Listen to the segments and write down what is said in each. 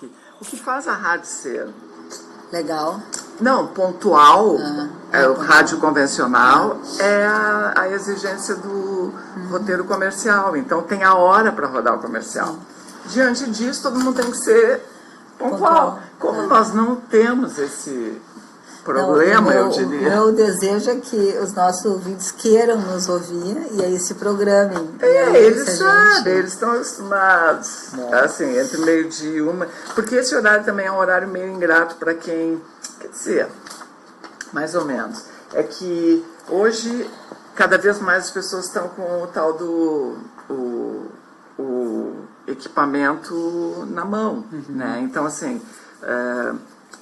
que o que faz a rádio ser legal. Não, pontual, o rádio convencional, Ah. é a exigência do roteiro comercial. Então tem a hora para rodar o comercial. Diante disso, todo mundo tem que ser pontual. Como nós não temos esse problema, eu diria. O meu desejo é que os nossos ouvintes queiram nos ouvir e aí se programem. Eles sabem, eles estão acostumados. Assim, entre meio-dia e uma. Porque esse horário também é um horário meio ingrato para quem. Quer dizer, mais ou menos. É que hoje, cada vez mais as pessoas estão com o tal do o equipamento na mão. Né? Então, assim.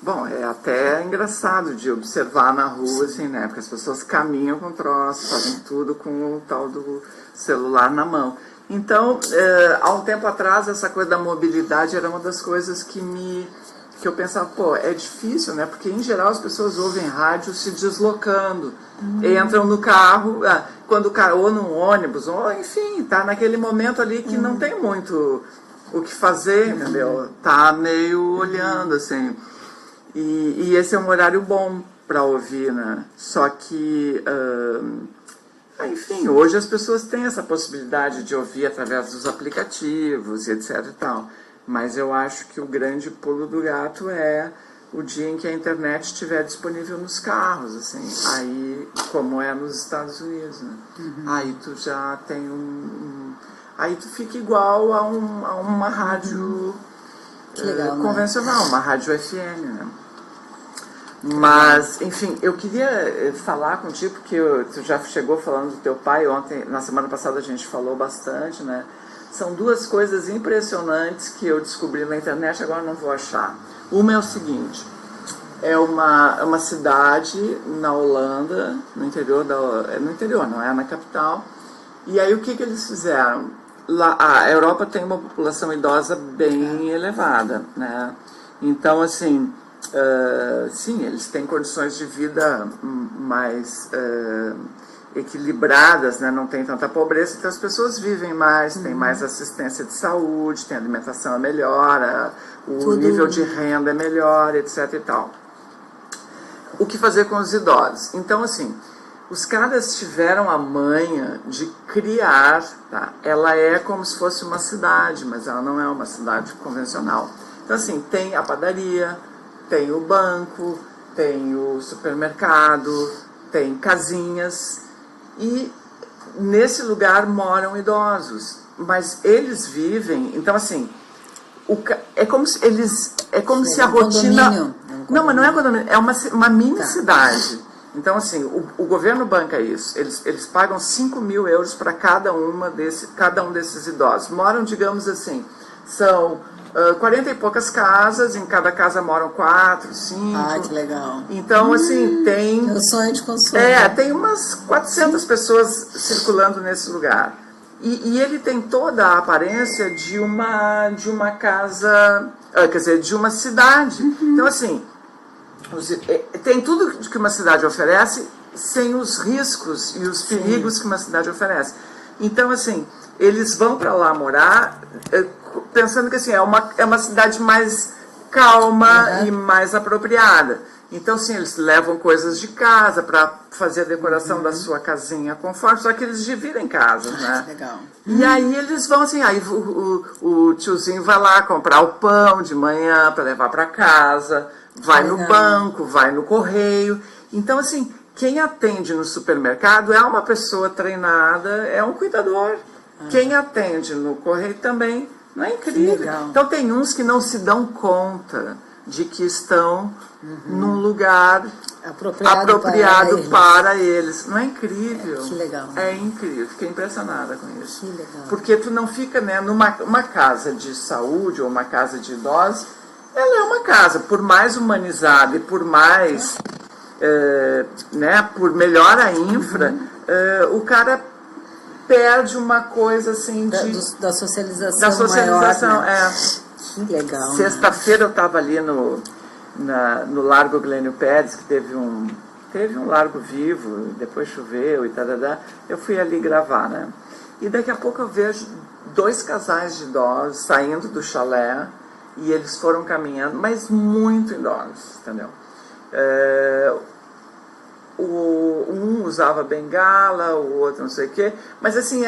Bom, é até engraçado de observar na rua, assim, né? Porque as pessoas caminham com troço, fazem tudo com o tal do celular na mão. Então, há um tempo atrás, essa coisa da mobilidade era uma das coisas que eu pensava, pô, é difícil, né? Porque, em geral, as pessoas ouvem rádio se deslocando, entram no carro, ou num ônibus, ou, enfim, tá naquele momento ali que não tem muito o que fazer, entendeu? Tá meio olhando, assim. E esse é um horário bom para ouvir, né? Só que, enfim, hoje as pessoas têm essa possibilidade de ouvir através dos aplicativos e etc e tal. Mas eu acho que o grande pulo do gato é o dia em que a internet estiver disponível nos carros, assim. Aí, como é nos Estados Unidos, né? Aí tu já tem aí tu fica igual a uma rádio legal, convencional, uma rádio FM, né? Mas, enfim, eu queria falar contigo, porque tu já chegou falando do teu pai ontem, na semana passada a gente falou bastante, né? São duas coisas impressionantes que eu descobri na internet, agora não vou achar. Uma é o seguinte, é uma cidade na Holanda, no interior, não é na capital, e aí o que eles fizeram? Lá, a Europa tem uma população idosa bem elevada, né? Então, assim, sim, eles têm condições de vida mais equilibradas, né? Não tem tanta pobreza, então as pessoas vivem mais, têm mais assistência de saúde, tem alimentação melhor, o nível de renda é melhor, etc e tal. O que fazer com os idosos? Então, assim, os caras tiveram a manha de criar, tá? Ela é como se fosse uma cidade, mas ela não é uma cidade convencional. Então, assim, tem a padaria, tem o banco, tem o supermercado, tem casinhas, e nesse lugar moram idosos, mas eles vivem, então assim, é como se a rotina... Não, mas não é condomínio, é uma mini cidade. Então assim, o governo banca isso, eles pagam 5 mil euros para cada um desses idosos. Moram, digamos assim, são 40 e poucas casas, em cada casa moram 4, 5. Ah, que legal. Então, assim, tem... É o sonho de consumo. Tem umas 400 pessoas circulando nesse lugar. E ele tem toda a aparência de uma casa, quer dizer, de uma cidade. Então, assim, tem tudo que uma cidade oferece, sem os riscos e os perigos que uma cidade oferece. Então, assim, eles vão para lá morar... pensando que assim, é uma cidade mais calma e mais apropriada. Então, sim, eles levam coisas de casa para fazer a decoração da sua casinha conforme, só que eles dividem casas, né? Legal. E aí eles vão assim, aí o tiozinho vai lá comprar o pão de manhã para levar para casa, vai no banco, vai no correio. Então, assim, quem atende no supermercado é uma pessoa treinada, é um cuidador. Quem atende no correio também. Não é incrível? Então tem uns que não se dão conta de que estão num lugar apropriado para eles. Não é incrível? Que legal. É incrível. Fiquei impressionada com isso. Que legal. Porque tu não fica, né, uma casa de saúde ou uma casa de idosos, ela é uma casa, por mais humanizada e por mais, né, por melhor a infra, o cara perde uma coisa assim da socialização. Da socialização, maior, né? Que legal. Sexta-feira eu estava ali no Largo Glênio Pérez, que teve um largo vivo, depois choveu e tal. Eu fui ali gravar, né? E daqui a pouco eu vejo 2 casais de idosos saindo do chalé E eles foram caminhando, mas muito idosos, entendeu? Um usava bengala, o outro não sei o quê, mas assim,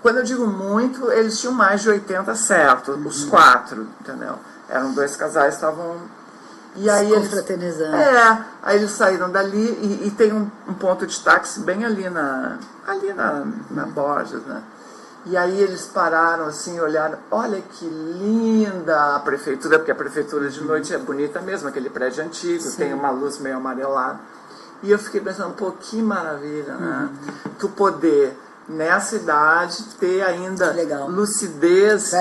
quando eu digo muito, eles tinham mais de 80 certo, os 4, entendeu? Eram 2 casais, estavam... E aí confraternizando. Aí eles saíram dali e tem um ponto de táxi bem ali na Borges, né? E aí eles pararam assim, olharam, olha que linda a prefeitura, porque a prefeitura de noite é bonita mesmo, aquele prédio antigo, sim, tem uma luz meio amarelada. E eu fiquei pensando, pô, que maravilha, né? Tu poder, nessa idade, ter ainda lucidez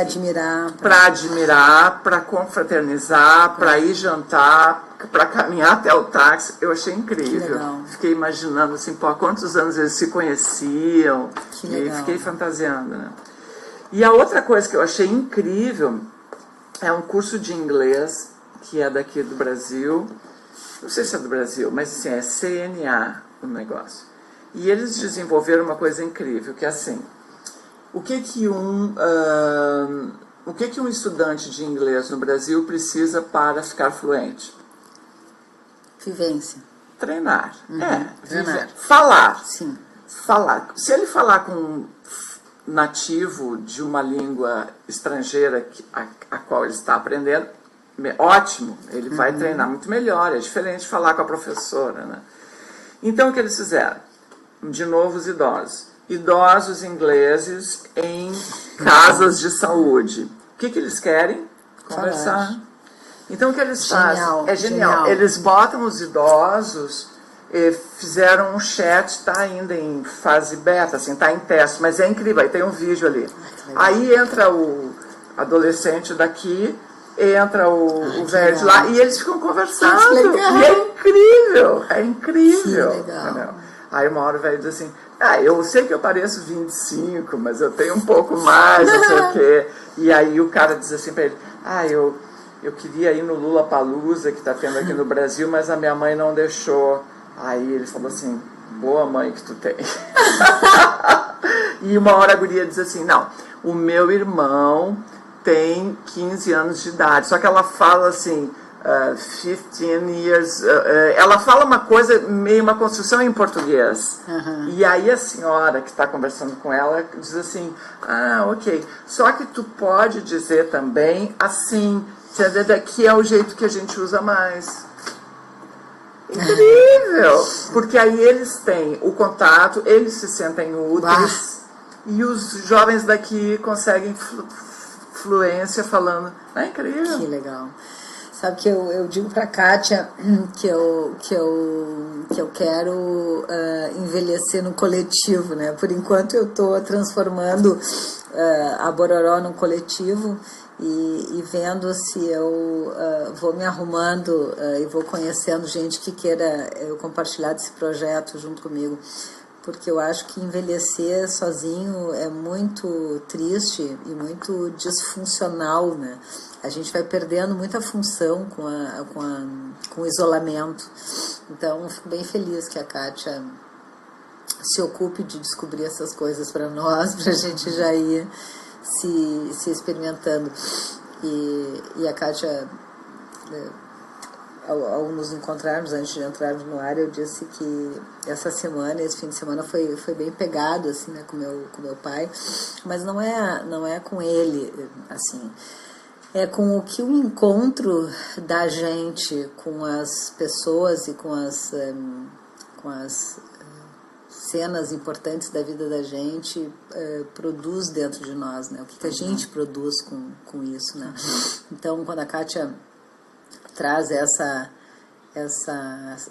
para admirar, para confraternizar, para ir jantar, para caminhar até o táxi. Eu achei incrível. Fiquei imaginando assim, pô, há quantos anos eles se conheciam. E fiquei fantasiando, né? E a outra coisa que eu achei incrível é um curso de inglês que é daqui do Brasil. Não sei se é do Brasil, mas assim, é CNA o negócio. E eles desenvolveram uma coisa incrível, que é assim, o que que um estudante de inglês no Brasil precisa para ficar fluente? Vivência. Treinar. Treinar. Falar. Sim. Falar. Se ele falar com um nativo de uma língua estrangeira a qual ele está aprendendo, ótimo, ele vai treinar muito melhor, é diferente de falar com a professora, né? Então o que eles fizeram? De novo os idosos ingleses em casas de saúde. O que eles querem? Conversar. Então o que eles fazem? É genial. Eles botam os idosos, fizeram um chat, está ainda em fase beta, assim, está em teste, mas é incrível, aí tem um vídeo ali. Aí entra o adolescente daqui, entra o velho de lá, e eles ficam conversando. E é incrível. Que legal. Aí uma hora o velho diz assim, eu sei que eu pareço 25, mas eu tenho um pouco mais, não sei o quê. E aí o cara diz assim para ele, eu queria ir no Lollapalooza que está tendo aqui no Brasil, mas a minha mãe não deixou. Aí ele falou assim, boa mãe que tu tem. E uma hora a guria diz assim, não, o meu irmão tem 15 anos de idade. Só que ela fala assim, 15 years... ela fala uma coisa, meio uma construção em português. E aí a senhora que está conversando com ela diz assim, ok. Só que tu pode dizer também assim, que é o jeito que a gente usa mais. Incrível! Porque aí eles têm o contato, eles se sentem úteis e os jovens daqui conseguem fluência falando. É incrível. Que legal. Sabe que eu digo pra Kátia que eu quero envelhecer no coletivo, né? Por enquanto eu tô transformando a Bororó num coletivo e vendo se eu vou me arrumando e vou conhecendo gente que queira compartilhar desse projeto junto comigo. Porque eu acho que envelhecer sozinho é muito triste e muito disfuncional, né? A gente vai perdendo muita função com o isolamento. Então, eu fico bem feliz que a Kátia se ocupe de descobrir essas coisas para nós, para a gente já ir se experimentando. E a Kátia, ao nos encontrarmos, antes de entrarmos no ar, eu disse que essa semana, esse fim de semana foi bem pegado, assim, né, com meu pai, mas não é com ele, assim, é com o que o encontro da gente com as pessoas e com as cenas importantes da vida da gente produz dentro de nós, né? O que a gente produz com isso, né? Então, quando a Kátia traz essa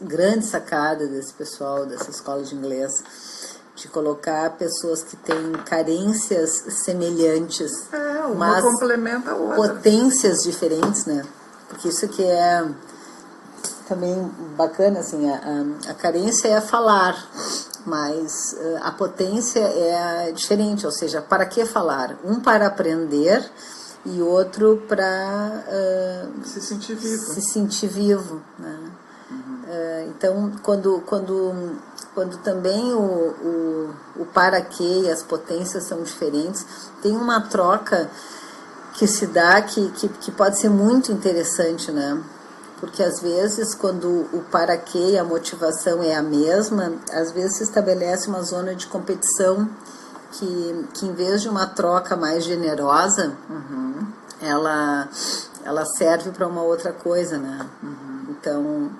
grande sacada desse pessoal, dessa escola de inglês, de colocar pessoas que têm carências semelhantes, uma complementa a outra, potências diferentes, né? Porque isso que é também bacana, assim, a carência é falar, mas a potência é diferente, ou seja, para que falar? Um para aprender e outro para se sentir vivo. Se sentir vivo, né? Então, quando também o para quê e as potências são diferentes, tem uma troca que se dá, que pode ser muito interessante, né? Porque às vezes, quando o para quê e a motivação é a mesma, às vezes se estabelece uma zona de competição que em vez de uma troca mais generosa, ela serve para uma outra coisa, né? Então,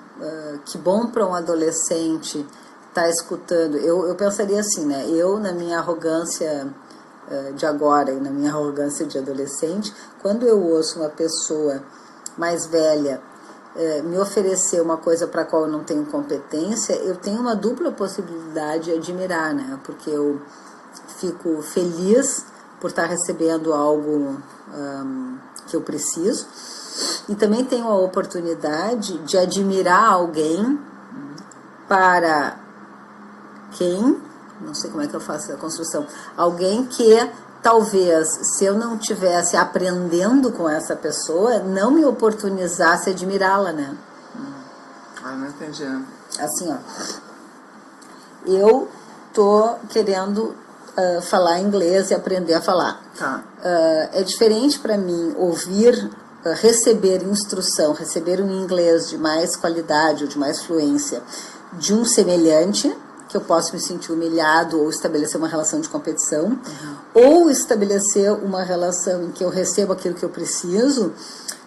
que bom para um adolescente estar escutando. Eu pensaria assim, né? Eu, na minha arrogância de agora e na minha arrogância de adolescente, quando eu ouço uma pessoa mais velha me oferecer uma coisa para a qual eu não tenho competência, eu tenho uma dupla possibilidade de admirar, né? Porque eu fico feliz por estar recebendo algo que eu preciso, e também tenho a oportunidade de admirar alguém para quem, não sei como é que eu faço a construção, alguém que talvez, se eu não estivesse aprendendo com essa pessoa, não me oportunizasse admirá-la, né? Não entendi. Assim, ó, eu tô querendo falar inglês e aprender a falar. Tá. É diferente para mim ouvir, receber instrução, receber um inglês de mais qualidade ou de mais fluência de um semelhante, que eu posso me sentir humilhado ou estabelecer uma relação de competição, ou estabelecer uma relação em que eu recebo aquilo que eu preciso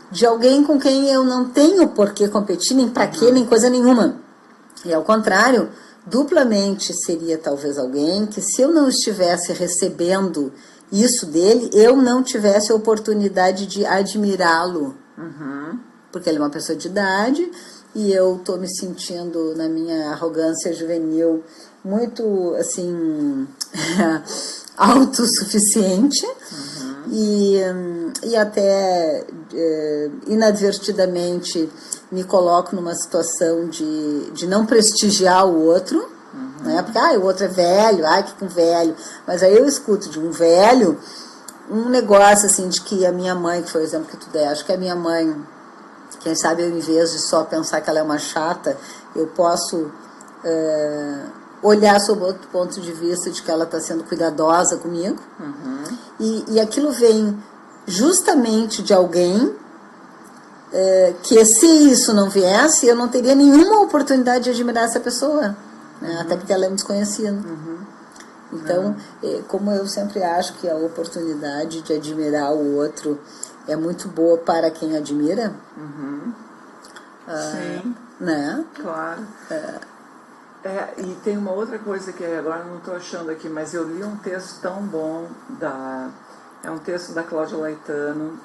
de alguém com quem eu não tenho por que competir, nem para quê, nem coisa nenhuma. E ao contrário, duplamente seria talvez alguém que, se eu não estivesse recebendo isso dele, eu não tivesse a oportunidade de admirá-lo. Porque ele é uma pessoa de idade e eu estou me sentindo, na minha arrogância juvenil, muito, assim, autossuficiente e até inadvertidamente me coloco numa situação de não prestigiar o outro, né? Porque o outro é velho, que velho. Mas aí eu escuto de um velho um negócio assim de que a minha mãe, que foi o exemplo que tu der, acho que a minha mãe, quem sabe eu, em vez de só pensar que ela é uma chata, eu posso olhar sob outro ponto de vista de que ela está sendo cuidadosa comigo. E aquilo vem justamente de alguém que, se isso não viesse, eu não teria nenhuma oportunidade de admirar essa pessoa, né? Até porque ela é desconhecida. Então, como eu sempre acho que a oportunidade de admirar o outro é muito boa para quem admira, sim, né? Claro. E tem uma outra coisa que agora não estou achando aqui, mas eu li um texto tão bom é um texto da Cláudia Laetano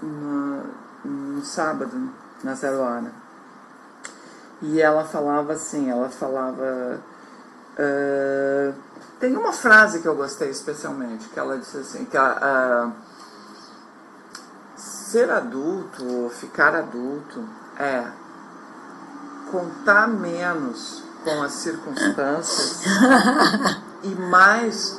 no sábado, na 0 Hora. E ela falava assim, tem uma frase que eu gostei especialmente, que ela disse assim, que ser adulto ou ficar adulto é contar menos com as circunstâncias e mais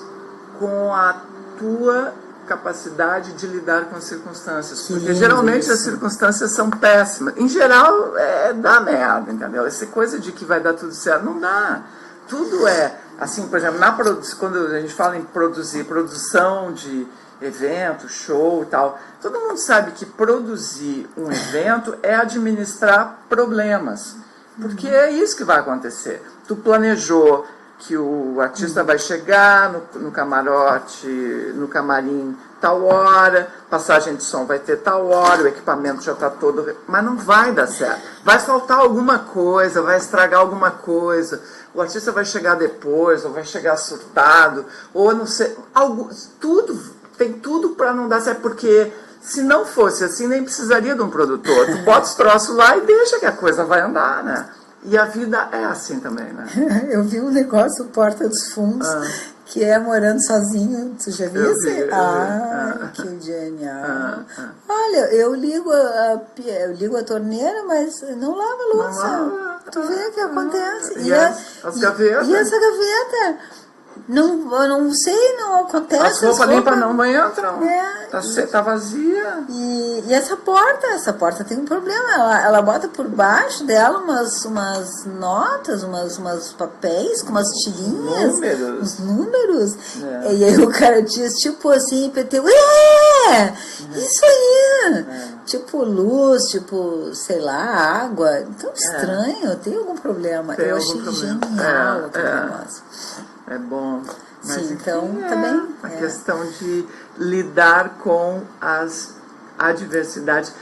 com a tua capacidade de lidar com as circunstâncias, porque geralmente as circunstâncias são péssimas. Em geral, dá merda, entendeu? Essa coisa de que vai dar tudo certo, não dá. Tudo assim, por exemplo, quando a gente fala em produção de evento, show e tal, todo mundo sabe que produzir um evento é administrar problemas, porque é isso que vai acontecer. Tu planejou que o artista vai chegar no camarote, no camarim, tal hora, passagem de som vai ter tal hora, o equipamento já está todo... Mas não vai dar certo. Vai faltar alguma coisa, vai estragar alguma coisa, o artista vai chegar depois, ou vai chegar surtado, ou não sei... Tem tudo para não dar certo, porque se não fosse assim, nem precisaria de um produtor. Tu bota os troços lá e deixa que a coisa vai andar, né? E a vida é assim também, né? Eu vi um negócio, Porta dos Fundos, que é morando sozinho. Tu já viu isso? Que genial. Olha, eu ligo a torneira, mas não lava a louça. Tu vê o que acontece. E as gavetas? E essa gaveta? Eu não sei, não acontece. As roupas limpas não entram. Tá vazia. E essa porta tem um problema. Ela bota por baixo dela umas notas, umas papéis com umas tirinhas. Números. Uns números. E aí o cara diz, tipo assim, PT, Isso aí. Tipo luz, tipo, sei lá, água. Então estranho, tem algum problema. Tem eu algum achei problema. genial aquele negócio. É bom. Mas, Sim, enfim, então também. A questão de lidar com as adversidades.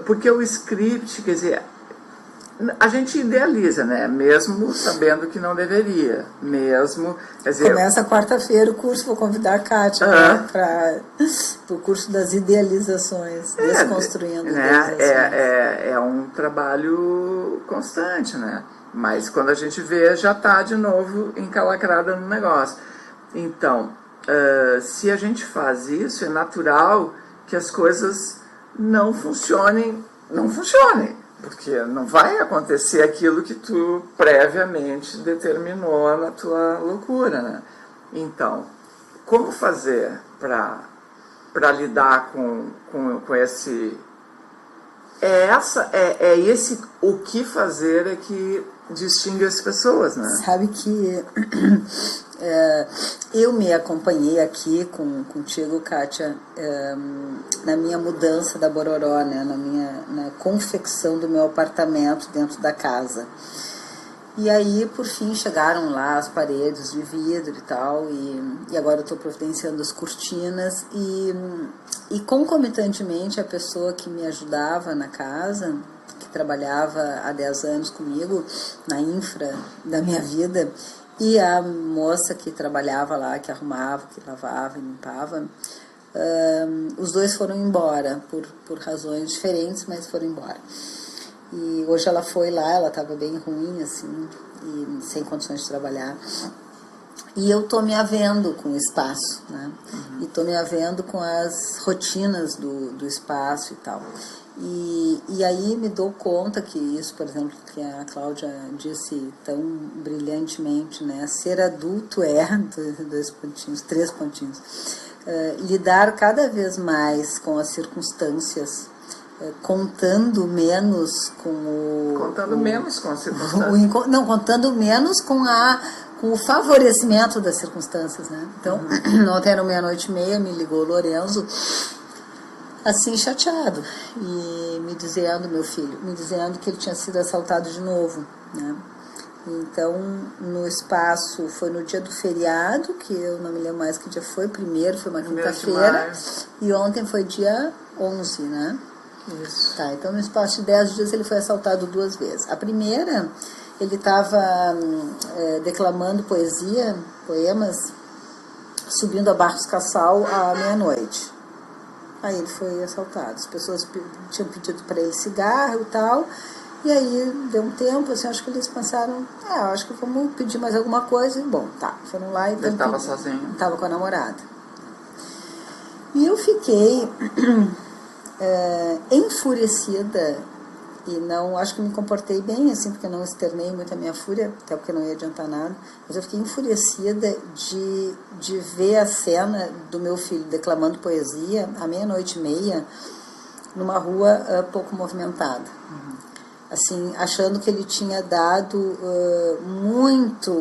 Porque o script, quer dizer, a gente idealiza, né? Mesmo sabendo que não deveria. Mesmo, quer dizer... Começa quarta-feira o curso, vou convidar a Kátia para o curso das idealizações, desconstruindo idealizações. É um trabalho constante, né? Mas quando a gente vê, já está de novo encalacrada no negócio. Então, se a gente faz isso, é natural que as coisas não funcionem, porque não vai acontecer aquilo que tu previamente determinou na tua loucura, né? Então, como fazer para lidar com esse... esse o que fazer é que distingue as pessoas, né? Sabe que eu me acompanhei aqui contigo, Kátia, na minha mudança da Bororó, né? Na confecção do meu apartamento dentro da casa. E aí, por fim, chegaram lá as paredes de vidro e tal, e agora eu estou providenciando as cortinas, e concomitantemente a pessoa que me ajudava na casa, que trabalhava há 10 anos comigo, na infra da minha vida, e a moça que trabalhava lá, que arrumava, que lavava e limpava, os dois foram embora, por razões diferentes, mas foram embora. E hoje ela foi lá, ela estava bem ruim, assim, e sem condições de trabalhar. E eu tô me havendo com o espaço, né? E tô me havendo com as rotinas do espaço e tal. E aí me dou conta que isso, por exemplo, que a Cláudia disse tão brilhantemente, né? Ser adulto dois pontinhos, 3 pontinhos. Lidar cada vez mais com as circunstâncias, contando menos com o... Contando menos com as circunstâncias. Não, contando menos com o favorecimento das circunstâncias, né? Então, ontem era 00:30, me ligou o Lorenzo, assim, chateado, e me dizendo, meu filho, que ele tinha sido assaltado de novo, né? Então, no espaço, foi no dia do feriado, que eu não me lembro mais que dia foi, primeiro foi uma quinta-feira, e ontem foi dia 11, né? Isso. Tá, então no espaço de 10 dias ele foi assaltado 2 vezes. A primeira, ele estava declamando poemas, subindo a Barros Cassal à meia-noite. Aí ele foi assaltado. As pessoas tinham pedido para ele cigarro e tal. E aí deu um tempo, assim, acho que eles pensaram, acho que vamos pedir mais alguma coisa. E bom, tá, foram lá e... Ele estava sozinho? Estava com a namorada. E eu fiquei... enfurecida, e não, acho que me comportei bem, assim, porque não externei muito a minha fúria, até porque não ia adiantar nada, mas eu fiquei enfurecida de ver a cena do meu filho declamando poesia à 00:30 numa rua pouco movimentada. Assim, achando que ele tinha dado muita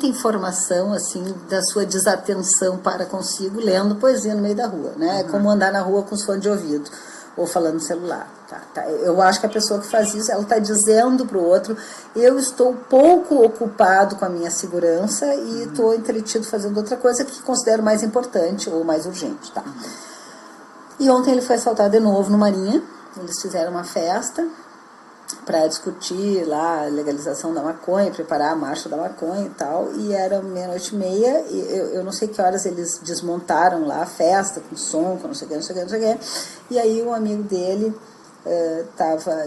informação, assim, da sua desatenção para consigo, lendo poesia no meio da rua, né? É como andar na rua com os fones de ouvido, ou falando no celular. Tá. Eu acho que a pessoa que faz isso, ela está dizendo para o outro, eu estou pouco ocupado com a minha segurança e estou entretido fazendo outra coisa que considero mais importante ou mais urgente, tá? E ontem ele foi assaltado de novo no Marinha. Eles fizeram uma festa para discutir lá a legalização da maconha, preparar a marcha da maconha e tal, e era 00:30, e eu não sei que horas eles desmontaram lá a festa, com som, com não sei o que, e aí um amigo dele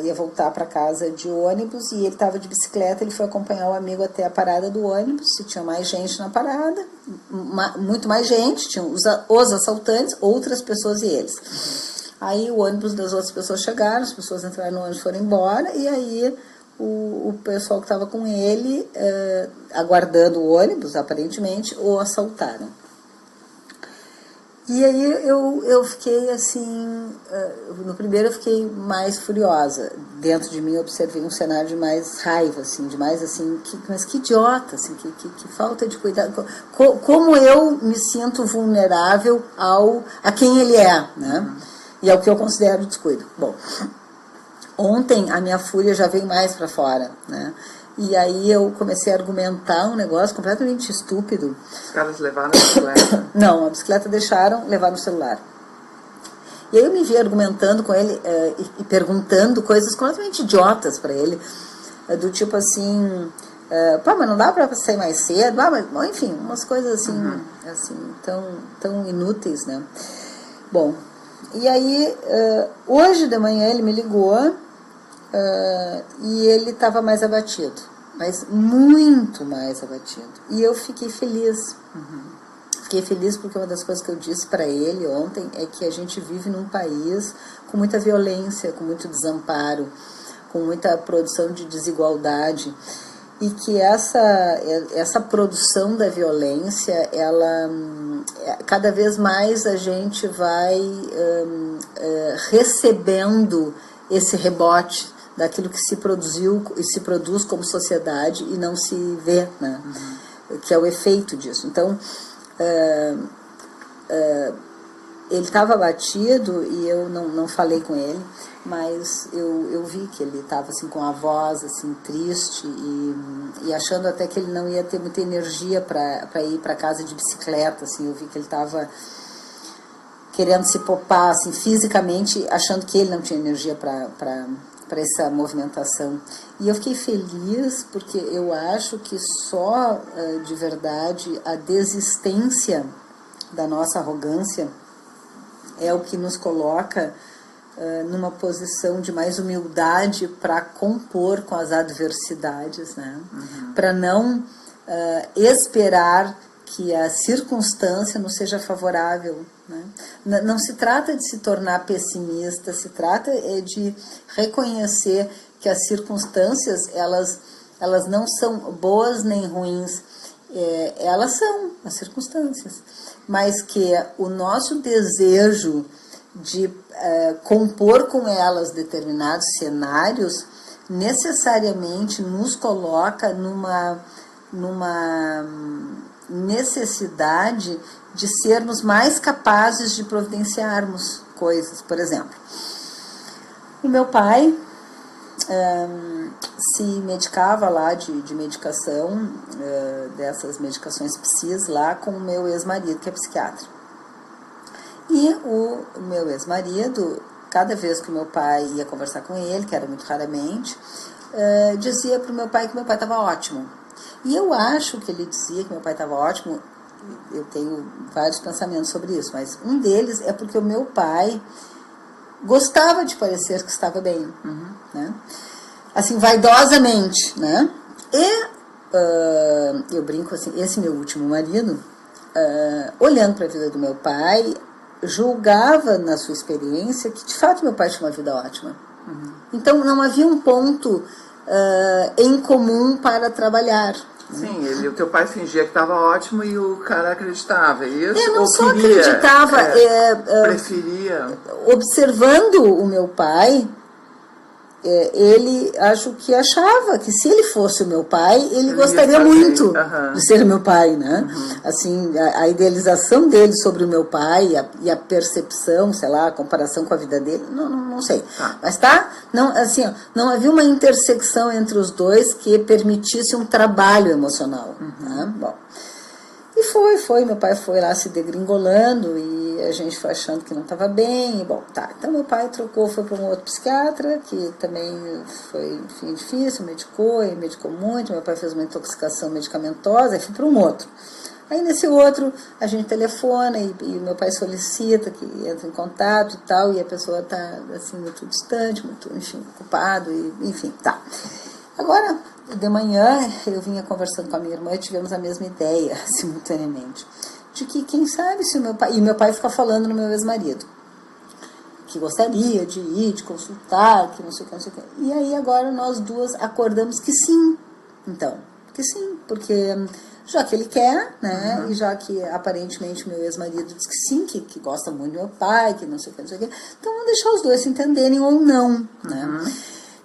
ia voltar para casa de ônibus, e ele estava de bicicleta, ele foi acompanhar o amigo até a parada do ônibus, se tinha mais gente na parada, muito mais gente, tinham os assaltantes, outras pessoas e eles. Aí o ônibus das outras pessoas chegaram, as pessoas entraram no ônibus e foram embora, e aí o pessoal que estava com ele, aguardando o ônibus, aparentemente, o assaltaram. E aí eu fiquei assim, no primeiro eu fiquei mais furiosa. Dentro de mim eu observei um cenário de mais raiva, assim, de mais assim, mas que idiota, assim, que falta de cuidado. Como eu me sinto vulnerável a quem ele é, né? E ao que eu considero descuido. Bom, ontem a minha fúria já veio mais para fora, né? E aí eu comecei a argumentar um negócio completamente estúpido. Os caras levaram a bicicleta? Não, a bicicleta deixaram, levaram o celular. E aí eu me vi argumentando com ele e perguntando coisas completamente idiotas para ele. Do tipo assim, mas não dá para sair mais cedo? Mas, enfim, umas coisas assim, assim tão inúteis, né? Bom, e aí hoje de manhã ele me ligou. E ele estava mais abatido, mas muito mais abatido. E eu fiquei feliz. Fiquei feliz porque uma das coisas que eu disse para ele ontem é que a gente vive num país com muita violência, com muito desamparo, com muita produção de desigualdade. E que essa produção da violência, ela cada vez mais a gente vai recebendo esse rebote daquilo que se produziu e se produz como sociedade e não se vê, né? Que é o efeito disso. Então, ele estava abatido e eu não falei com ele, mas eu vi que ele estava assim, com a voz assim, triste e achando até que ele não ia ter muita energia para ir para casa de bicicleta. Assim, eu vi que ele estava querendo se poupar assim, fisicamente, achando que ele não tinha energia para essa movimentação. E eu fiquei feliz porque eu acho que só de verdade a desistência da nossa arrogância é o que nos coloca numa posição de mais humildade para compor com as adversidades, né? Para não esperar que a circunstância nos seja favorável, né? Não se trata de se tornar pessimista, se trata de reconhecer que as circunstâncias elas não são boas nem ruins, elas são as circunstâncias, mas que o nosso desejo de compor com elas determinados cenários necessariamente nos coloca numa necessidade de sermos mais capazes de providenciarmos coisas. Por exemplo, o meu pai se medicava lá de medicação, dessas medicações psis lá com o meu ex-marido, que é psiquiatra. E o meu ex-marido, cada vez que o meu pai ia conversar com ele, que era muito raramente, dizia para o meu pai que meu pai estava ótimo. E eu acho que ele dizia que meu pai estava ótimo. Eu tenho vários pensamentos sobre isso, mas um deles é porque o meu pai gostava de parecer que estava bem, né? Assim, vaidosamente, né? E eu brinco assim, esse meu último marido, olhando para a vida do meu pai, julgava na sua experiência que de fato meu pai tinha uma vida ótima. Então não havia um ponto em comum para trabalhar. Sim, o teu pai fingia que estava ótimo e o cara acreditava. Isso, eu não só acreditava, preferia. Observando o meu pai, ele acho que achava que se ele fosse o meu pai, ele gostaria muito de ser meu pai, né? Assim, a idealização dele sobre o meu pai e a percepção, sei lá, a comparação com a vida dele, não sei. Mas não, assim, não havia uma intersecção entre os dois que permitisse um trabalho emocional. Né? Bom, e foi, meu pai foi lá se degringolando e a gente foi achando que não estava bem, e bom, então meu pai foi para um outro psiquiatra, que também foi, enfim, difícil, medicou muito, meu pai fez uma intoxicação medicamentosa, e fui para um outro. Aí nesse outro, a gente telefona e meu pai solicita que entre em contato e tal, e a pessoa está assim, muito distante, muito, enfim, ocupado, e, enfim, Agora, de manhã, eu vinha conversando com a minha irmã e tivemos a mesma ideia, simultaneamente, de que, quem sabe, se o meu pai... E meu pai fica falando no meu ex-marido, que gostaria de ir, de consultar, que não sei o que, não sei o que. E aí, agora, nós duas acordamos que sim. Então, que sim, porque já que ele quer, né? E já que aparentemente meu ex-marido diz que sim, que gosta muito do meu pai, que não sei o que, não sei o que. Então vamos deixar os dois se entenderem ou não, né?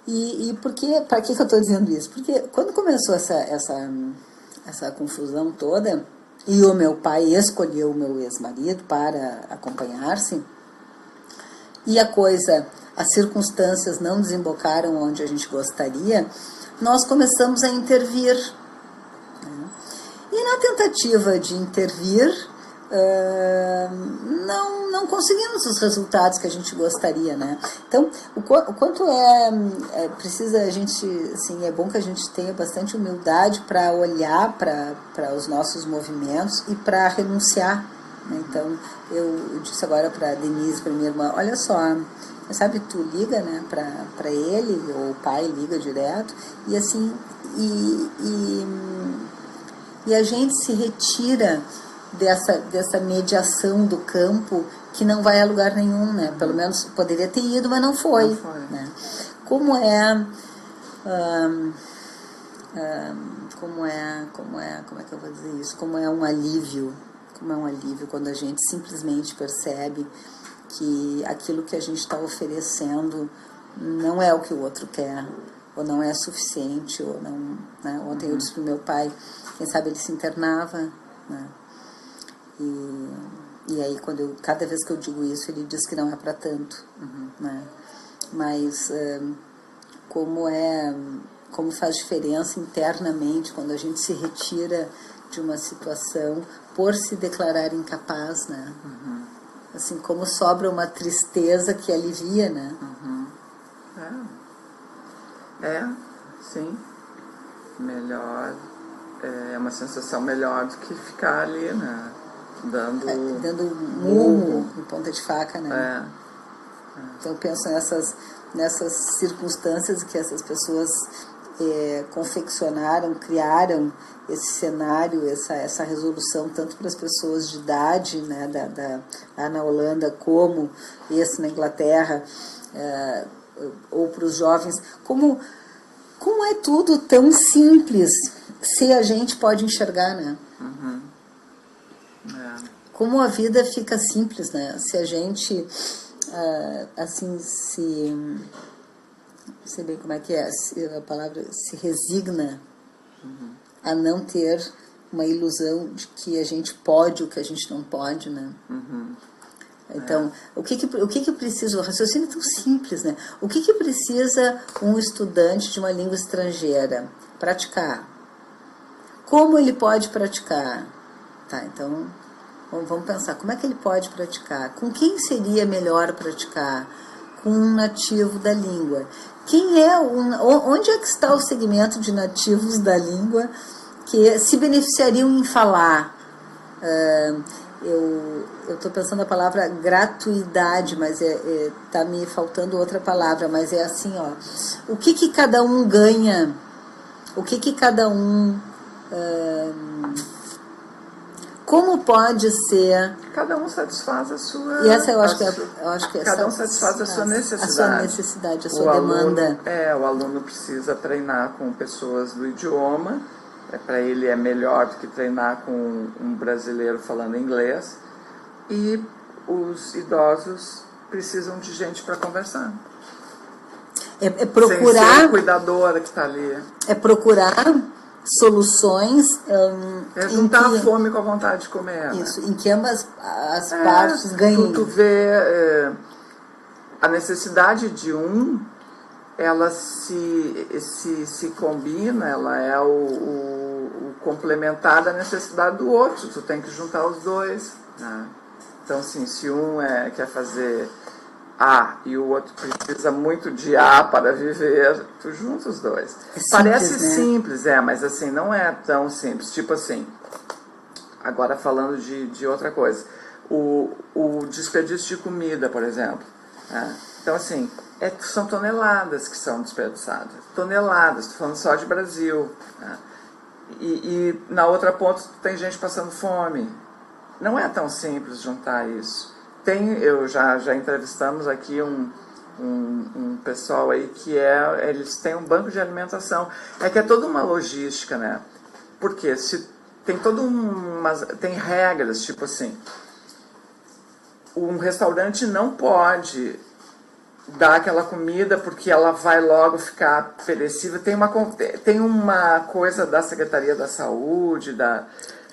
E por que, para que eu estou dizendo isso? Porque quando começou essa confusão toda, e o meu pai escolheu o meu ex-marido para acompanhar-se, e as circunstâncias não desembocaram onde a gente gostaria, nós começamos a intervir. E na tentativa de intervir, não conseguimos os resultados que a gente gostaria, né? Então, o quanto precisa a gente, assim, é bom que a gente tenha bastante humildade para olhar para os nossos movimentos e para renunciar, né? Então, eu disse agora para Denise, para minha irmã, olha só, sabe, tu liga, né, para ele, ou o pai liga direto, e assim, e a gente se retira dessa mediação do campo que não vai a lugar nenhum, né? Pelo menos poderia ter ido, mas não foi. Né? Como é que eu vou dizer isso? Como é um alívio quando a gente simplesmente percebe que aquilo que a gente está oferecendo não é o que o outro quer, ou não é suficiente, ou não, né? Ontem eu disse para o meu pai, quem sabe ele se internava, né? E aí cada vez que eu digo isso, ele diz que não é para tanto, né? Mas como faz diferença internamente quando a gente se retira de uma situação por se declarar incapaz, né? Assim, como sobra uma tristeza que alivia, né? Sim. Melhor, é uma sensação melhor do que ficar ali, né? Dando murro em ponta de faca, né? Então eu penso nessas circunstâncias que essas pessoas confeccionaram, criaram esse cenário, essa resolução, tanto para as pessoas de idade, né, lá na Holanda, como esse na Inglaterra, ou para os jovens, como é tudo tão simples se a gente pode enxergar, né? Como a vida fica simples, né? Se a gente, assim, sei bem como é que é a palavra, se resigna a não ter uma ilusão de que a gente pode o que a gente não pode, né? Então, o que precisa? O raciocínio é tão simples, né? O que precisa um estudante de uma língua estrangeira praticar? Como ele pode praticar? Tá, então, vamos pensar, como é que ele pode praticar? Com quem seria melhor praticar? Com um nativo da língua. Onde é que está o segmento de nativos da língua que se beneficiariam em falar? Eu estou pensando a palavra gratuidade, mas está me faltando outra palavra, mas é assim, ó, o que cada um ganha, o que cada um, como pode ser... Cada um satisfaz a sua... E essa eu acho que cada um satisfaz a sua necessidade. A sua necessidade, a sua demanda. O aluno precisa treinar com pessoas do idioma. Para ele é melhor do que treinar com um brasileiro falando inglês. E os idosos precisam de gente para conversar. É procurar... Sem ser a cuidadora que está ali. É procurar soluções... juntar a fome com a vontade de comer. Isso, em que ambas as partes ganhem. Tu vê a necessidade de ela se combina, ela é o complementar da necessidade do outro. Tu tem que juntar os dois, né? Então, assim, se quer fazer A e o outro precisa muito de A para viver, tu junta os dois. Parece simples, mas assim, não é tão simples. Tipo assim, agora falando de outra coisa, o desperdício de comida, por exemplo, né? Então, assim, são toneladas que são desperdiçadas. Toneladas, estou falando só de Brasil. Né? E na outra ponta tem gente passando fome. Não é tão simples juntar isso. Eu já entrevistamos aqui um pessoal aí que eles têm um banco de alimentação. Que é toda uma logística, né? Porque se tem tem regras, tipo assim, um restaurante não pode dar aquela comida porque ela vai logo ficar perecível. Tem uma coisa da Secretaria da Saúde,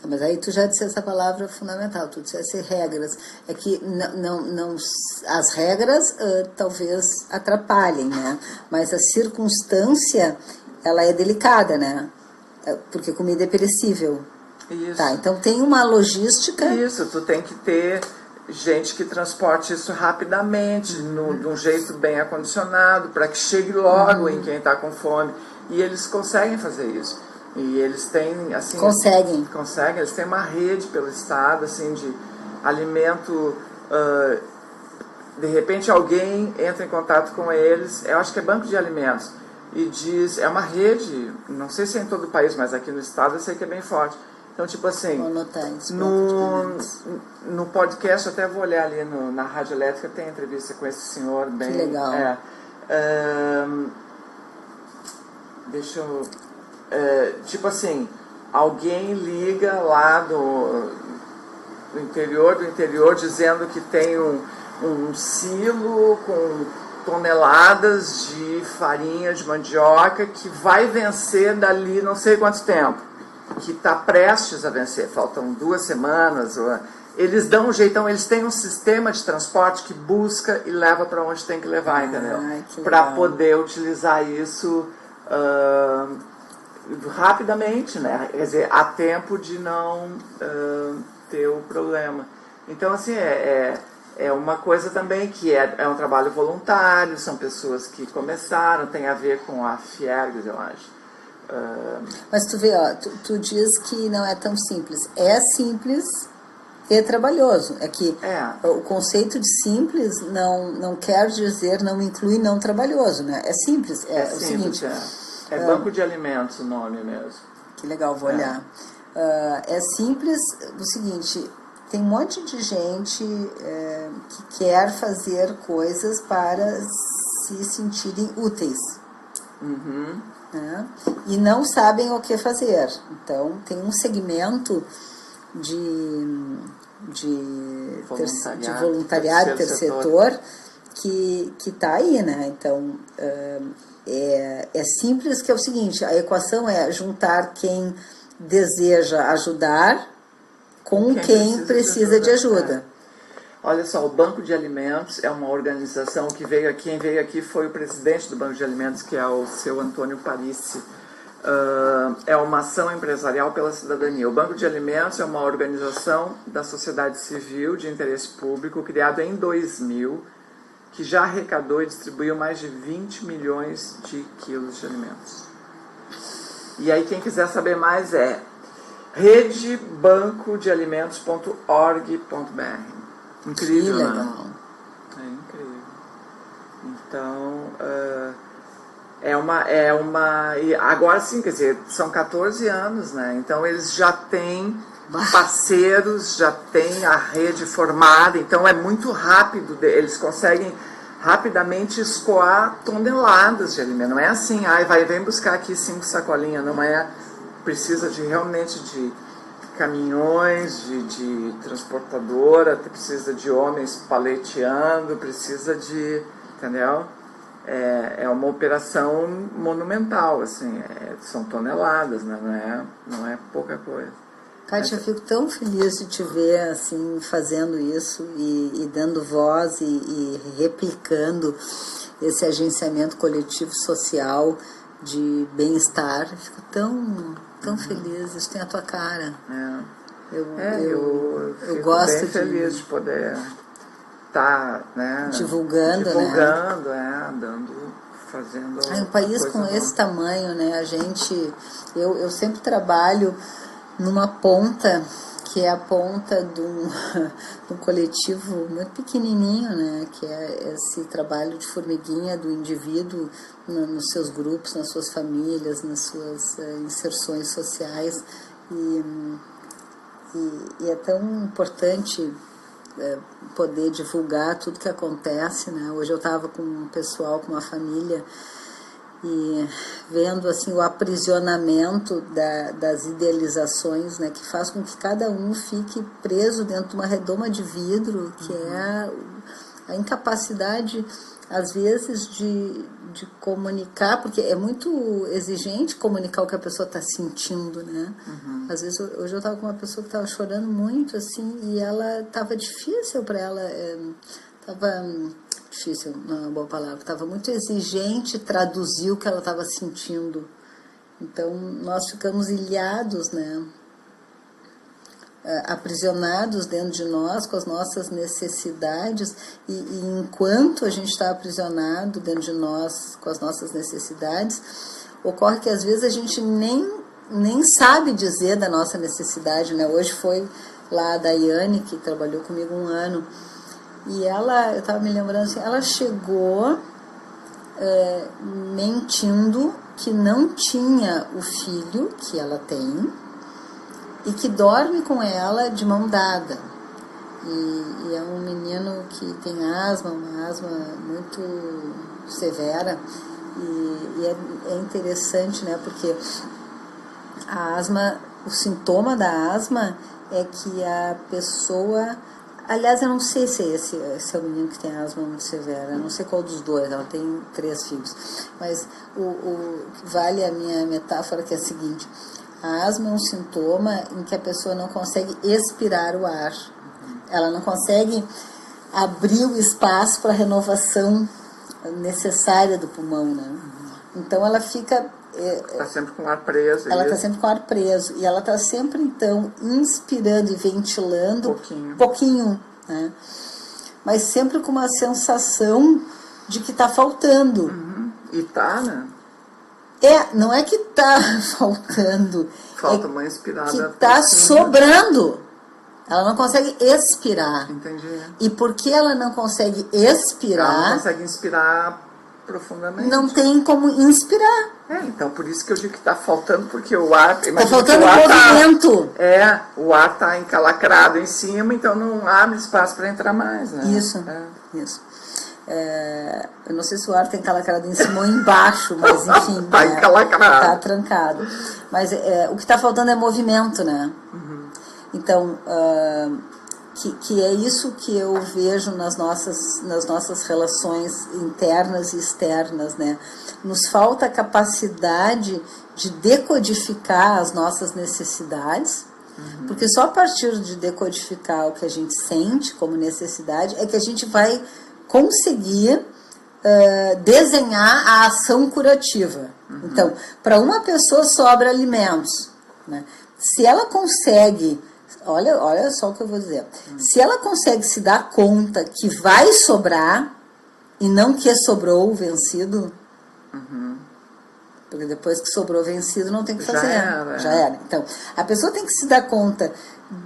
Mas aí tu já disseste essa palavra fundamental, tu disseste regras. É que não, as regras talvez atrapalhem, né? Mas a circunstância, ela é delicada, né? Porque comida é perecível. Isso. Tá, então tem uma logística. Isso, tu tem que ter gente que transporte isso rapidamente, de um jeito bem acondicionado, para que chegue logo em quem está com fome. E eles conseguem fazer isso. E eles têm, assim... Conseguem, eles têm uma rede pelo estado, assim, de alimento... de repente alguém entra em contato com eles, eu acho que é banco de alimentos, e diz, é uma rede, não sei se é em todo o país, mas aqui no estado eu sei que é bem forte. Então, tipo assim, no podcast, até vou olhar ali na Rádio Elétrica, tem entrevista com esse senhor bem... Que legal. Deixa eu... tipo assim, alguém liga lá do interior dizendo que tem um silo com toneladas de farinha de mandioca que vai vencer dali não sei quanto tempo, que está prestes a vencer, faltam 2 semanas. Eles dão um jeitão, eles têm um sistema de transporte que busca e leva para onde tem que levar, entendeu? Para poder utilizar isso rapidamente, né? Quer dizer, há tempo de não ter o problema. Então, assim, é uma coisa também que é um trabalho voluntário, são pessoas que começaram, tem a ver com a Fiergs, eu acho. Mas tu vê, ó, tu diz que não é tão simples. É simples e trabalhoso. É que o conceito de simples não quer dizer, não inclui não trabalhoso, né? É simples, é o seguinte... É banco de alimentos o nome mesmo. Que legal, vou olhar. É simples o seguinte, tem um monte de gente que quer fazer coisas para se sentirem úteis. Né? E não sabem o que fazer. Então, tem um segmento de voluntariado, terceiro setor, que está aí, né? Então, é simples, que é o seguinte, a equação é juntar quem deseja ajudar com quem precisa de ajuda. Olha só, o Banco de Alimentos é uma organização que quem veio aqui foi o presidente do Banco de Alimentos, que é o seu Antônio Parisi. É uma ação empresarial pela cidadania. O Banco de Alimentos é uma organização da sociedade civil de interesse público, criado em 2000, que já arrecadou e distribuiu mais de 20 milhões de quilos de alimentos. E aí quem quiser saber mais é redebancodealimentos.org.br. Incrível, que legal. Né? É incrível. Então, agora sim, quer dizer, são 14 anos, né? Então eles já têm parceiros, já têm a rede formada, então é muito rápido, eles conseguem rapidamente escoar toneladas de alimento. Não é assim, vem buscar aqui 5 sacolinhas, não é, precisa realmente de caminhões, de transportadora, precisa de homens paleteando, precisa de, entendeu? É uma operação monumental, assim, são toneladas, né? Não é pouca coisa. Kátia, eu fico tão feliz de te ver assim, fazendo isso e dando voz e replicando esse agenciamento coletivo social de bem-estar. Fico tão feliz, isso tem a tua cara. Eu fico gosto bem feliz de poder estar, né, divulgando, fazendo um país com esse tamanho, né? Eu sempre trabalho numa ponta, que é a ponta de um coletivo muito pequenininho, né? Que é esse trabalho de formiguinha do indivíduo nos seus grupos, nas suas famílias, nas suas inserções sociais. E é tão importante poder divulgar tudo que acontece, né? Hoje eu estava com um pessoal, com uma família e vendo assim o aprisionamento das idealizações, né, que faz com que cada um fique preso dentro de uma redoma de vidro, que é a incapacidade às vezes de comunicar, porque é muito exigente comunicar o que a pessoa está sentindo, né? Às vezes, hoje eu estava com uma pessoa que estava chorando muito, assim, e ela estava difícil para ela, difícil, não é uma boa palavra, estava muito exigente traduzir o que ela estava sentindo. Então, nós ficamos ilhados, né? Aprisionados dentro de nós com as nossas necessidades, e enquanto a gente está aprisionado dentro de nós com as nossas necessidades, ocorre que às vezes a gente nem sabe dizer da nossa necessidade, né? Hoje foi lá a Daiane, que trabalhou comigo 1 ano, e ela, eu estava me lembrando assim, ela chegou mentindo que não tinha o filho que ela tem e que dorme com ela de mão dada. E é um menino que tem asma, uma asma muito severa, e é interessante, né, porque a asma, o sintoma da asma é que a pessoa, aliás, eu não sei se esse é o menino que tem asma muito severa, eu não sei qual dos dois, ela tem 3 filhos, mas vale a minha metáfora, que é a seguinte: a asma é um sintoma em que a pessoa não consegue expirar o ar. Ela não consegue abrir o espaço para a renovação necessária do pulmão, né? Então ela fica... Está sempre com o ar preso. Ela está sempre com o ar preso. E ela está sempre, então, inspirando e ventilando pouquinho, né? Mas sempre com uma sensação de que está faltando. E tá, né? Não é que está faltando. Falta uma inspirada. Que está sobrando. Ela não consegue expirar. Entendi. E porque ela não consegue expirar... Ela não consegue inspirar profundamente. Não tem como inspirar. Então por isso que eu digo que está faltando, porque o ar... Está faltando movimento. O ar está encalacrado em cima, então não abre espaço para entrar mais, né? Isso. Eu não sei se o ar está encalacrado em cima ou embaixo, mas enfim... Está encalacrado. Está trancado. Mas o que está faltando é movimento, né? Então, que é isso que eu vejo nas nossas relações internas e externas, né? Nos falta a capacidade de decodificar as nossas necessidades, porque só a partir de decodificar o que a gente sente como necessidade é que a gente vai conseguir desenhar a ação curativa. Então, para uma pessoa sobra alimentos, né? Se ela consegue... Olha só o que eu vou dizer. Se ela consegue se dar conta que vai sobrar e não que sobrou vencido, porque depois que sobrou vencido não tem o que fazer. Já era. Então, a pessoa tem que se dar conta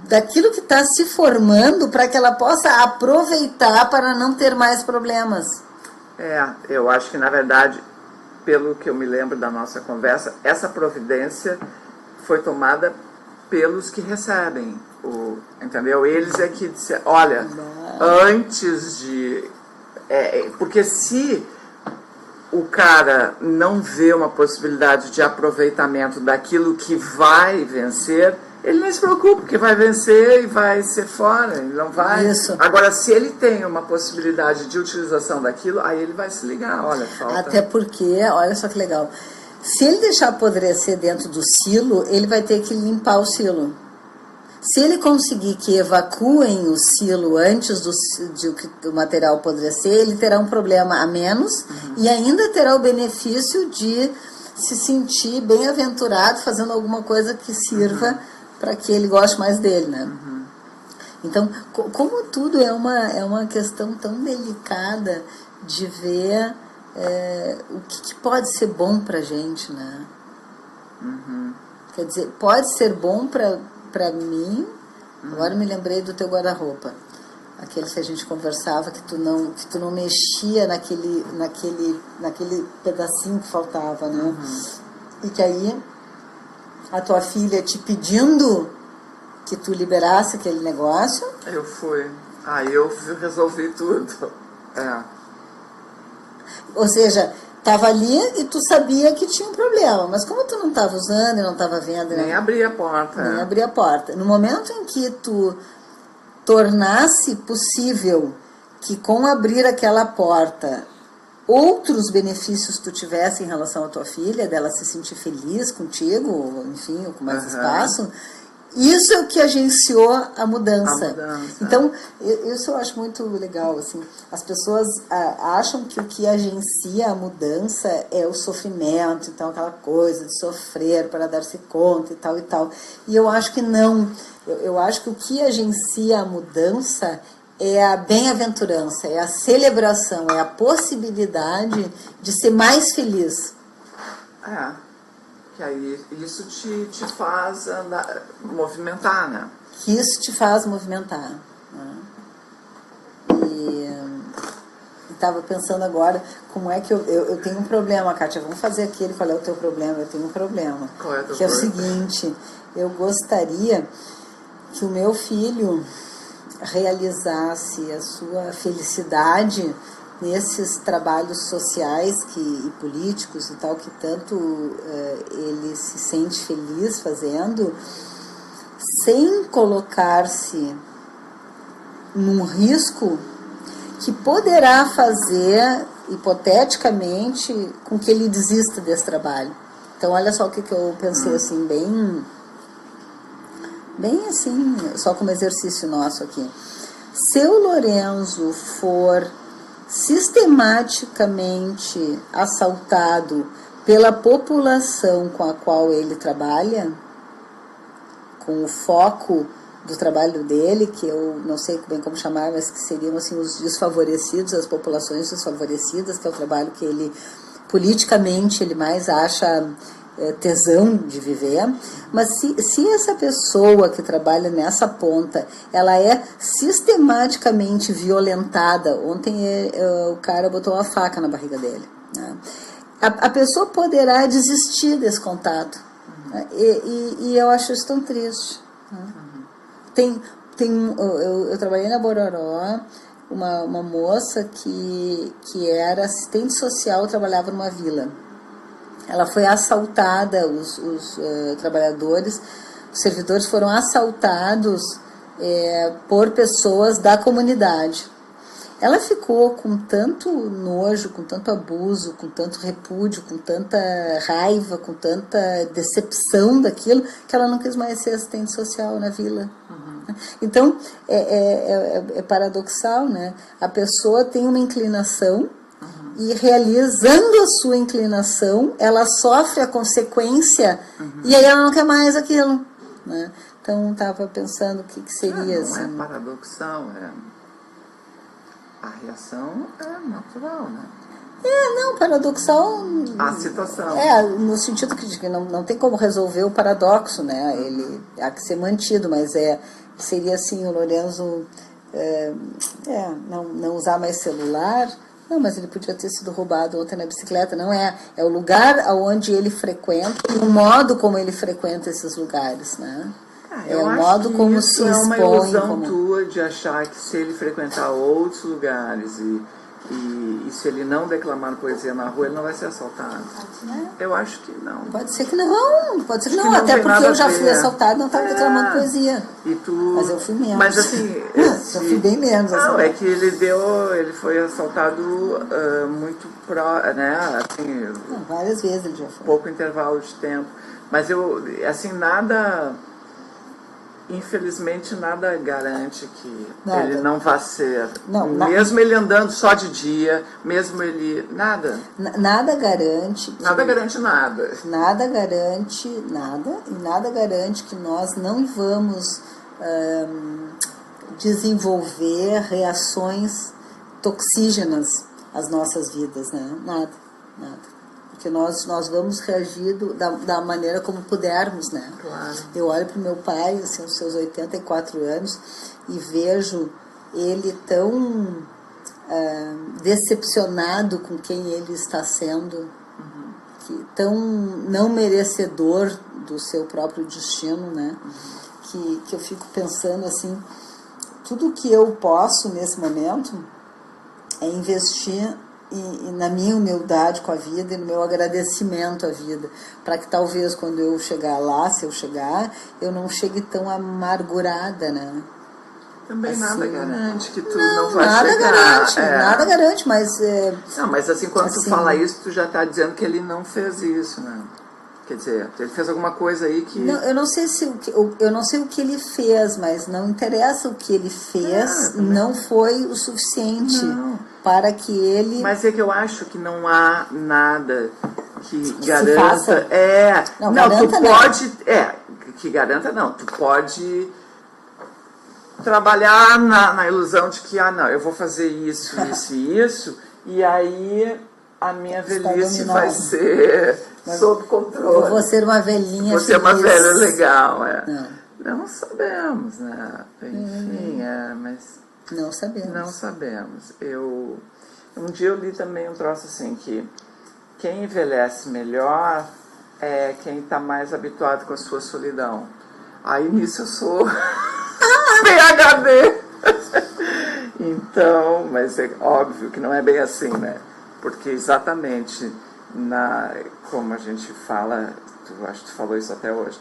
daquilo que está se formando para que ela possa aproveitar para não ter mais problemas. Eu acho que, na verdade, pelo que eu me lembro da nossa conversa, essa providência foi tomada pelos que recebem, entendeu? Eles é que disseram, olha, antes de... porque se o cara não vê uma possibilidade de aproveitamento daquilo que vai vencer, ele não se preocupa, porque vai vencer e vai ser fora, ele não vai... Isso. Agora, se ele tem uma possibilidade de utilização daquilo, aí ele vai se ligar, olha, falta... Até porque, olha só que legal, se ele deixar apodrecer dentro do silo, ele vai ter que limpar o silo. Se ele conseguir que evacuem o silo antes do material apodrecer, ele terá um problema a menos e ainda terá o benefício de se sentir bem-aventurado fazendo alguma coisa que sirva para que ele goste mais dele, né? Então, como tudo é uma questão tão delicada de ver o que pode ser bom para a gente, né? Quer dizer, pode ser bom para mim. Agora me lembrei do teu guarda-roupa, aquele que a gente conversava, que tu não mexia naquele pedacinho que faltava, né? E que aí a tua filha te pedindo que tu liberasse aquele negócio. Eu fui. Eu resolvi tudo. Ou seja, Tava ali e tu sabia que tinha um problema, mas como tu não tava usando e não tava vendo... Nem abria a porta. Nem abria a porta. No momento em que tu tornasse possível que com abrir aquela porta outros benefícios tu tivesse em relação à tua filha, dela se sentir feliz contigo, enfim, ou com mais espaço, isso é o que agenciou a mudança. Então, isso eu acho muito legal, assim. As pessoas acham que o que agencia a mudança é o sofrimento, então aquela coisa de sofrer para dar-se conta e tal e tal. E eu acho que não. Eu acho que o que agencia a mudança é a bem-aventurança, é a celebração, é a possibilidade de ser mais feliz. Que aí isso te faz movimentar, né? Que isso te faz movimentar. Né? E estava pensando agora como é que eu tenho um problema, Kátia. Vamos fazer aquele, qual é o teu problema? Eu tenho um problema. Qual é o teu que problema? É o seguinte, eu gostaria que o meu filho realizasse a sua felicidade nesses trabalhos sociais e políticos e tal, que tanto ele se sente feliz fazendo, sem colocar-se num risco que poderá fazer, hipoteticamente, com que ele desista desse trabalho. Então, olha só o que eu pensei, assim, bem assim, só como exercício nosso aqui. Se o Lorenzo for sistematicamente assaltado pela população com a qual ele trabalha, com o foco do trabalho dele, que eu não sei bem como chamar, mas que seriam assim, os desfavorecidos, as populações desfavorecidas, que é o trabalho que ele, politicamente, ele mais acha tesão de viver. Mas se essa pessoa que trabalha nessa ponta, ela é sistematicamente violentada, ontem o cara botou uma faca na barriga dele, né? A pessoa poderá desistir desse contato, né? E eu acho isso tão triste, né? Eu trabalhei na Bororó, uma moça que era assistente social, trabalhava numa vila. Ela foi assaltada, os trabalhadores, os servidores foram assaltados por pessoas da comunidade. Ela ficou com tanto nojo, com tanto abuso, com tanto repúdio, com tanta raiva, com tanta decepção daquilo, que ela não quis mais ser assistente social na vila. Então, é paradoxal, né? A pessoa tem uma inclinação, e realizando a sua inclinação, ela sofre a consequência, e aí ela não quer mais aquilo, né? Então, estava pensando o que seria não assim. É paradoxal, a reação é natural, né? Não, paradoxal... A situação. No sentido que não tem como resolver o paradoxo, né? Ele há que ser mantido, mas seria assim, o Lorenzo não usar mais celular. Não, mas ele podia ter sido roubado ontem na bicicleta. Não é o lugar onde ele frequenta e o modo como ele frequenta esses lugares, né? Eu o acho modo que como isso se expõe. É uma ilusão tua de achar que se ele frequentar outros lugares e se ele não declamar poesia na rua, ele não vai ser assaltado. Eu acho que não. Pode ser que não, pode ser que não. Não até porque eu já fui ver. assaltado e não estava declamando poesia. Mas eu fui menos. Mas assim... eu fui bem menos. Não, é que ele foi assaltado muito né? Assim, várias vezes ele já foi. Pouco intervalo de tempo. Mas nada... Infelizmente, nada garante que ele não vá ser. Mesmo ele andando só de dia, mesmo ele... Nada. Nada garante. Nada garante nada. Nada garante nada. E nada garante que nós não vamos desenvolver reações toxígenas às nossas vidas, né? Nada. Porque nós vamos reagir da maneira como pudermos, né? Claro. Eu olho para o meu pai, assim, aos seus 84 anos, e vejo ele tão decepcionado com quem ele está sendo, tão não merecedor do seu próprio destino, né? Que eu fico pensando assim, tudo que eu posso nesse momento é investir e na minha humildade com a vida e no meu agradecimento à vida, para que talvez quando eu chegar lá, se eu chegar, eu não chegue tão amargurada, né? Também assim, nada garante que tu não vai nada chegar. Garante, Nada garante, mas... Não, mas assim, quando assim, tu fala isso, tu já tá dizendo que ele não fez isso, né? Quer dizer, ele fez alguma coisa aí que... Não, eu não sei o que ele fez, mas não interessa o que ele fez, não foi o suficiente para que ele... Mas é que eu acho que não há nada que garanta... Se faça. Não, garanta, tu pode... Que garanta não, tu pode trabalhar na ilusão de que, não, eu vou fazer isso, isso e isso, e aí a minha velhice vai ser sob controle. Eu vou ser uma velhinha Vou ser uma feliz. velha legal, Não sabemos, né? Enfim, mas... Não sabemos. Não sabemos. Um dia eu li também um troço assim, que quem envelhece melhor é quem está mais habituado com a sua solidão. Aí nisso eu sou PhD. Então, mas é óbvio que não é bem assim, né? Porque exatamente, como a gente fala, acho que tu falou isso até hoje,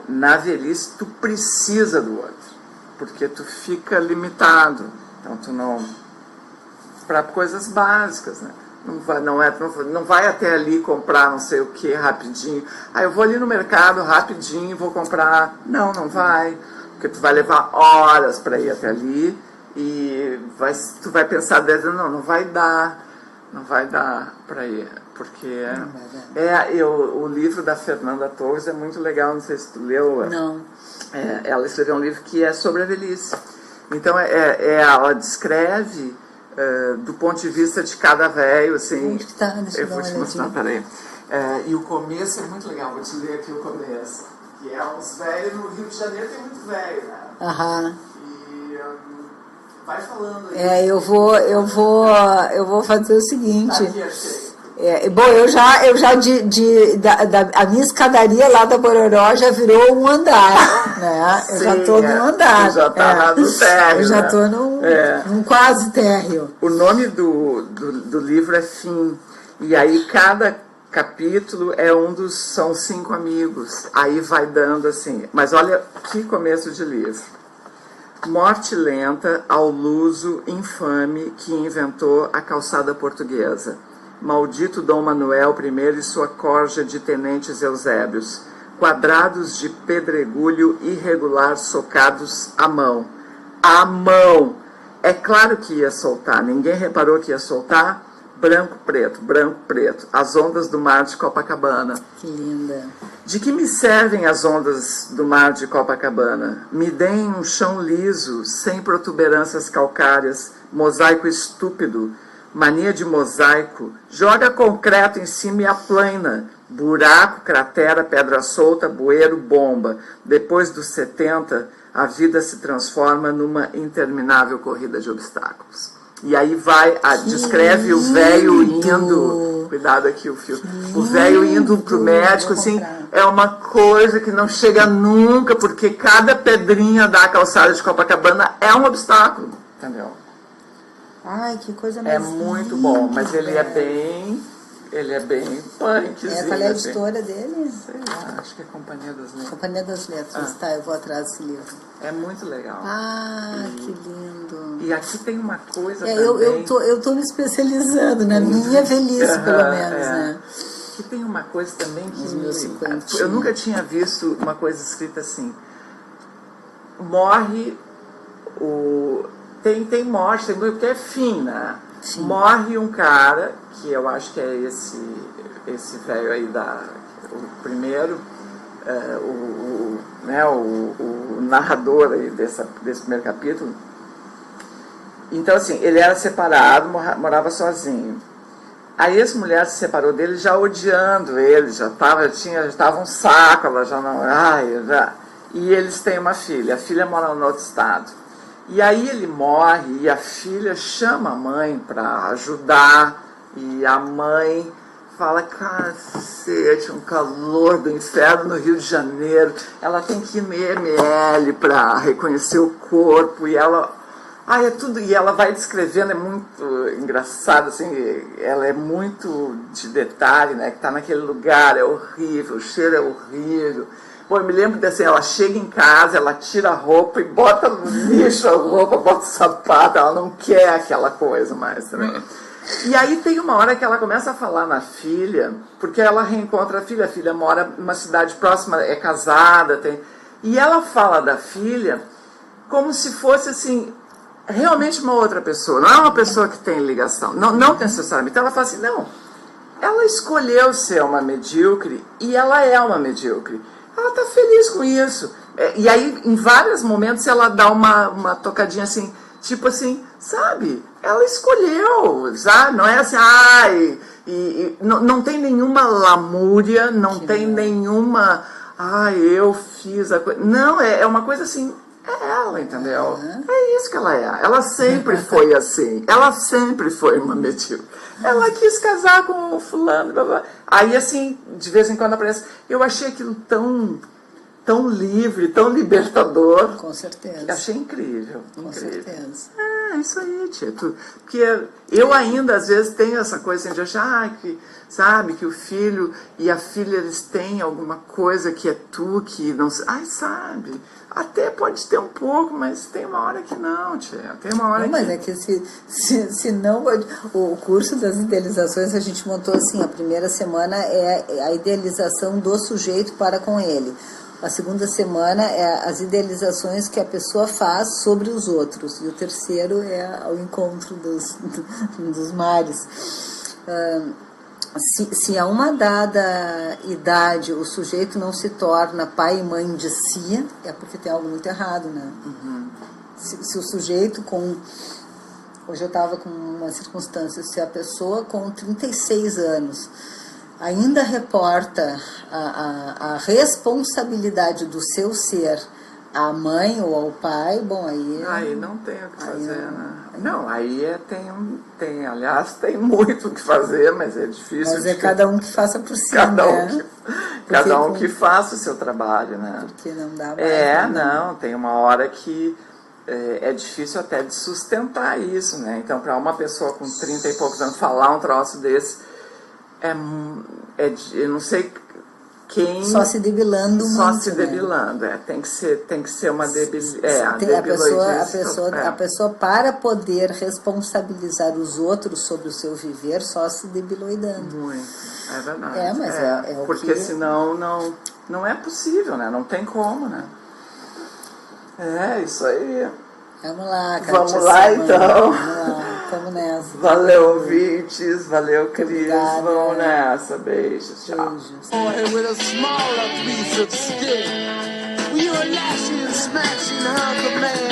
na velhice tu precisa do outro, porque tu fica limitado. Então tu não... para coisas básicas, né? Não vai até ali comprar não sei o que rapidinho. Eu vou ali no mercado rapidinho, vou comprar. Não vai. Porque tu vai levar horas para ir até ali e tu vai pensar, não vai dar. Não vai dar para ir. Porque o livro da Fernanda Torres é muito legal, não sei se tu leu. Não. Ela escreveu um livro que é sobre a velhice. Então ela descreve... do ponto de vista de cada velho, assim... eu vou te mostrar, peraí. E o começo é muito legal, vou te ler aqui o começo. Que é uns velhos, no Rio de Janeiro tem muito velho, né? Aham. E vai falando aí. Eu vou fazer o seguinte... Aqui, achei. Bom, eu já a minha escadaria lá da Bororó já virou um andar, né? Eu já estou num andar. Já está no térreo. Eu já estou num quase térreo. O nome do livro é Fim. E aí cada capítulo são 5 amigos. Aí vai dando assim. Mas olha que começo de livro. Morte lenta ao luso infame que inventou a calçada portuguesa. Maldito Dom Manuel I e sua corja de tenentes eusébios, quadrados de pedregulho irregular socados à mão. À mão! É claro que ia soltar, ninguém reparou que ia soltar? Branco, preto, as ondas do mar de Copacabana. Que linda! De que me servem as ondas do mar de Copacabana? Me deem um chão liso, sem protuberâncias calcárias, mosaico estúpido, mania de mosaico, joga concreto em cima e aplana, buraco, cratera, pedra solta, bueiro, bomba. Depois dos 70, a vida se transforma numa interminável corrida de obstáculos. E aí descreve o velho indo, cuidado aqui o fio, o velho indo pro médico, assim, é uma coisa que não chega nunca, porque cada pedrinha da calçada de Copacabana é um obstáculo, entendeu? Ai, que coisa mais muito linda, bom, mas ele é bem punkzinho. Qual é a editora dele? Sei lá, acho que é Companhia das Letras. Companhia das Letras, tá, eu vou atrás desse livro. É muito legal. Que lindo. E aqui tem uma coisa também... Eu tô me especializando na minha velhice, pelo menos, né? Aqui tem uma coisa também que eu nunca tinha visto uma coisa escrita assim. Morre Tem morte, porque é fim, né? Sim. Morre um cara, que eu acho que é esse velho aí o primeiro, o narrador aí desse primeiro capítulo. Então, assim, ele era separado, morava sozinho. Aí essa mulher se separou dele já odiando ele, já tava um saco, ela já não... E eles têm uma filha, a filha mora no outro estado. E aí ele morre e a filha chama a mãe para ajudar. E a mãe fala, cacete, um calor do inferno no Rio de Janeiro. Ela tem que ir no IML para reconhecer o corpo. E ela, Ah, é tudo, e ela vai descrevendo, é muito engraçado, assim, ela é muito de detalhe, né, que tá naquele lugar, é horrível, o cheiro é horrível. Pô, eu me lembro assim, ela chega em casa, ela tira a roupa e bota no lixo a roupa, bota o sapato, ela não quer aquela coisa mais também. E aí tem uma hora que ela começa a falar na filha, porque ela reencontra a filha mora numa cidade próxima, é casada, e ela fala da filha como se fosse assim, realmente uma outra pessoa, não é uma pessoa que tem ligação, não necessariamente. Então ela fala assim, não, ela escolheu ser uma medíocre e ela é uma medíocre. Ela tá feliz com isso. E aí, em vários momentos, ela dá uma tocadinha assim, tipo assim, sabe? Ela escolheu, sabe? Não é assim, não tem nenhuma lamúria, não tem nenhuma, eu fiz a coisa. Não, é uma coisa assim, é ela, entendeu? É isso que ela é. Ela sempre foi assim. Ela sempre foi uma medíocre. Ela quis casar com o fulano, blá, blá. Aí, assim, de vez em quando aparece. Eu achei aquilo tão livre, tão libertador. Com certeza. Achei incrível. Com certeza. Isso aí, tia. Porque eu ainda, às vezes, tenho essa coisa assim, de achar que, sabe, que o filho e a filha, eles têm alguma coisa que é tu, que não sei. Sabe? Até pode ter um pouco, mas tem uma hora que não, tia. Tem uma hora mas é que se não... O curso das idealizações a gente montou assim, a primeira semana é a idealização do sujeito para com ele. A segunda semana é as idealizações que a pessoa faz sobre os outros. E o terceiro é o encontro dos mares. Se a uma dada idade o sujeito não se torna pai e mãe de si, é porque tem algo muito errado, né? Se o sujeito Hoje eu estava com uma circunstância, se a pessoa com 36 anos ainda reporta a responsabilidade do seu ser à mãe ou ao pai, bom, aí não tem o que fazer, né? Não, aliás, tem muito o que fazer, mas é difícil. Mas cada um que faça por si, cada um que faça o seu trabalho, né? Porque não dá mais. Não, tem uma hora que é difícil até de sustentar isso, né? Então, para uma pessoa com 30 e poucos anos falar um troço desse, eu não sei quem... Só se debilando muito, se debilando, tem que ser uma debiloidice. A pessoa, para poder responsabilizar os outros sobre o seu viver, só se debiloidando. Muito, é verdade. Mas porque senão não é possível, né? Não tem como, né? Isso aí. Vamos lá, Kátia. Vamos lá, então. Vamos lá, vamos nessa. Valeu, ouvintes. Valeu, Cris. Obrigada. Vamos nessa. Beijos. Tchau. Beijos. With a smaller piece of skin, we were lashing, smashing, hunk of man.